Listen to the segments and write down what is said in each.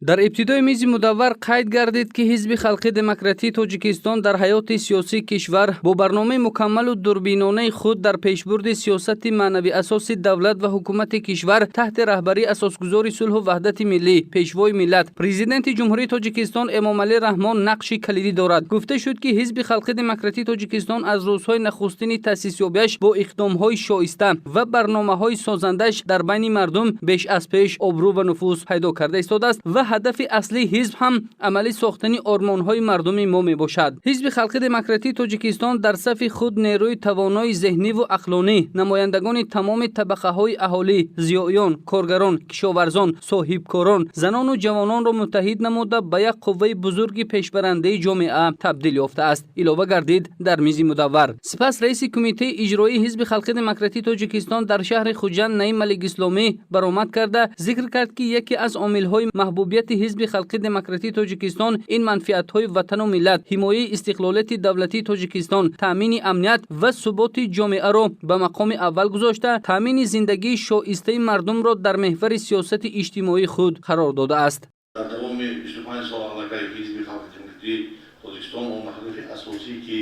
дар ибтидои мизи мудаввар қайд гардид ки ҳизби халқии демократии тоҷикистон дар ҳаёти сиёсии кишвар бо барномаи мукаммалу дурбинонаи худ дар пешбурди сиёсати маънави асоси давлат ва ҳукумати кишвар таҳти раҳбарии асосгузори сулҳу ваҳдати миллӣ пешвои миллат президенти ҷумҳурии тоҷикистон эмомалӣ раҳмон нақши калидӣ дорад. гуфта шуд ки ҳизби халқии демократии тоҷикистон аз рӯзҳои нахустини таъсисёбиаш бо иқдомҳои шоиста ва барномаҳои созандаш дар байни мардум беш аз пеш обрӯ ва нуфуз пайдо карда истодааст ва ҳадафи аслии ҳизб ҳам амалӣ сохтани ормонҳои мардуми мо мебошад. ҳизби халқии демократии тоҷикистон дар сафи худ нерӯи тавонои зеҳниву ақлонӣ, намояндагони тамоми табақаҳои аҳолӣ, зиёиён, коргарон, кишоварзон, соҳибкорон, занону ҷавононро муттаҳид намуда ба як қувваи бузурги пешбарандаи ҷомеа табдил ёфтааст, илова гардид дар мизи мудаввар. Сипас раиси Кумитаи иҷроияи ҳизби халқии демократии тоҷикистон дар шаҳри Хуҷанд Наим Маликисломӣ баромад карда зикр кард ки яке аз омилҳои маҳбубияти ҳизби халқии демократии тоҷикистон ин манфиатҳои ватану миллат, ҳимояи истиқлолияти давлатии тоҷикистон, таъмини амният ва суботи ҷомеаро ба мақоми аввал гузошта, таъмини зиндагии шоистаи мардумро дар меҳвари сиёсати иҷтимоии худ қарор додааст. дар давоми 25 сол аллакай ҳизби халқии демократии тоҷикистон он ҳадафи асосӣ ки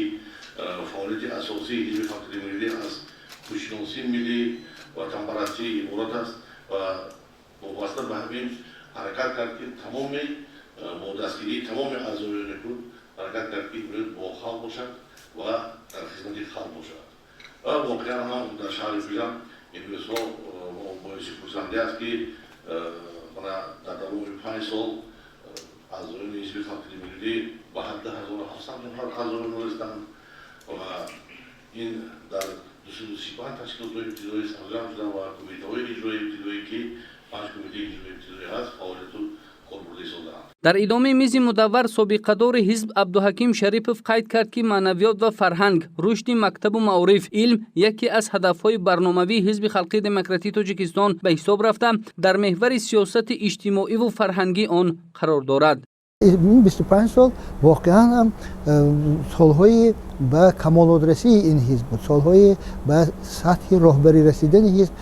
фаъолияти асосии ҳизби халқии демократӣ аз худшиносии миллӣ ва компаратсияи иборат аст ва вобаста ба ҳамин ҳаракат кард ки тамоми бо дастгирии тамоми аъзоёни худ ҳаракат кард ки бо халқ бошад ва дар хизмати халқ бошад. ва воқеан ҳам дар шаҳри Хуҷанд имрӯзҳо боиси хурсандӣ аст ки дар давоми 5 сол аъзоёни ҳизби халқии демократӣ ба ҳадди 1700 нафар аъзо растанд ва ин дар 235 ташкилотҳои ибтидоӣ сарҷам шуданд ва кумитаҳои иҷроияи ибтидоӣ ки 5 кумитаи иҷроияи ибтидоӣ ҳаст фаъолияту корбурдӣ соданд. дар идомаи мизи мудаввар собиқадори ҳизб Абдуҳаким Шарипов қайд кард ки маънавиёт ва фарҳанг, рушди мактабу маъриф, илм яке аз ҳадафҳои барномавии ҳизби халқии демократии тоҷикистон ба ҳисоб рафта дар меҳвари сиёсати иҷтимоиву фарҳангии он қарор дорад. این 25 سال واقعا هم سالهای به کمال‌رسانی این حزب بود، سالهای به سطح راهبری رسیدن حزب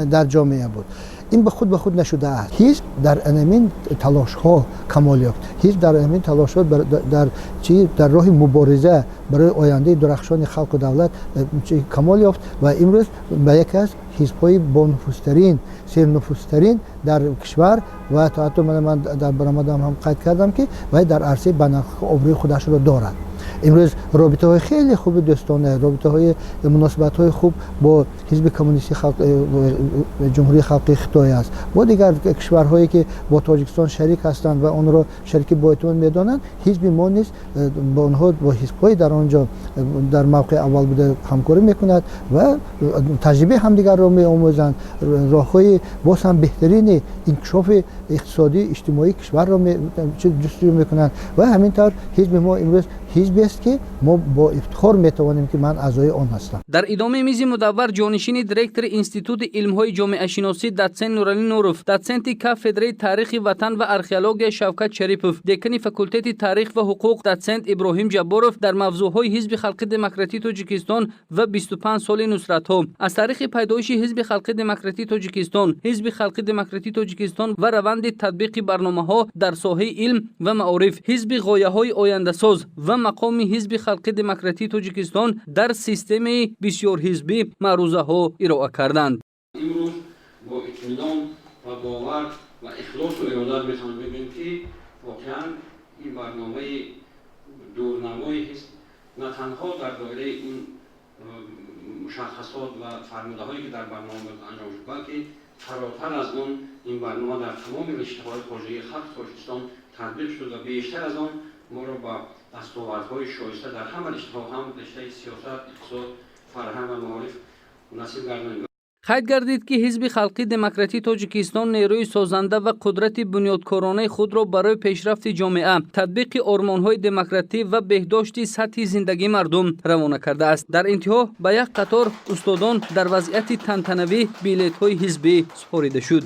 در جامعه بود. این به خود نشده است. حزب در همین تلاش ها کمال یافت. حزب در همین تلاش ها در راه مبارزه برای آینده درخشان خلق و دولت کمال یافت و امروز به یکی از حزب‌های با نفوذترین، سرنفوذترین در کشور و حتی من در برآمدم هم قید کردم که و در عرصه بین‌المللی آبروی خودش را دارد. امروز رابطه های خیلی خوب دوستانه، رابطه های مناسبت های خوب با حزب کمونیستی جمهوری خلقی خطای است و دیگر کشورهایی که با تاجیکستان شریک هستند و آن را شریک با اعتماد می‌دانند. حزب ما نیز با آنها با حزب‌های در آنجا در موقع اول بوده همکاری می‌کند و تجربه همدیگر را می‌آموزند، راه‌های باز هم بهترین انکشاف اقتصادی اجتماعی کشور را جستجو می‌کنند و همینطور حزب ما امروز حزبی است که ما با افتخار میتوانیم که من اعضای آن هستم. در ادامه میزی مدور جانشین دیرکتور انستیتوت علم‌های جامعه شناسی دوچنت نورعلی نورов، دوچنت کافدرای تاریخ وطن و آرکئولوژی شوکت شریپов، دکان فاکولته تاریخ و حقوق دوچنت ابراهیم جبارov در موضوعهای حزب خلقی دموکراتی تاجیکستان و 25 سال نصرت‌ها از تاریخ پیدایش حزب خلقی دموکراتی تاجیکستان، حزب خلقی دموکراتی تاجیکستان و روند تطبیق برنامه‌ها در ساحه علم و معارف، حزب غایه‌های آینده‌ساز و مقام حزب خلقی دموکراتی تاجیکستان در سیستم بسیار حزبی معروضه‌ها ارائه کردند. امروز با اطمینان و باور و اخلاص و ارادت میتونم بگم که واقعا این برنامه دورنمای حزب نه تنها در دایره این مشخصات و فرموده‌هایی که در برنامه انجام شد، بلکه فراتر از اون این برنامه در تمام رشته‌های خارجی خلق تاجیکستان تطبیق شد و بیشتر از آن ما را با دستاوردهای شایسته در همه رشته‌ها، هم رشته سیاست، اقتصاد، فرهنگ و معارف نصیب گردانید. قید گردید که حزب خلقی دموکراتی تاجیکستان نیروی سازنده و قدرت بنیادکارانه خود را برای پیشرفت جامعه، تطبیق آرمان‌های دموکراتی و بهداشت سطح زندگی مردم روانه کرده است. در انتها به یک قطار استادان در وضعیت تنتنوی بلیط‌های حزبی سپاریده شد.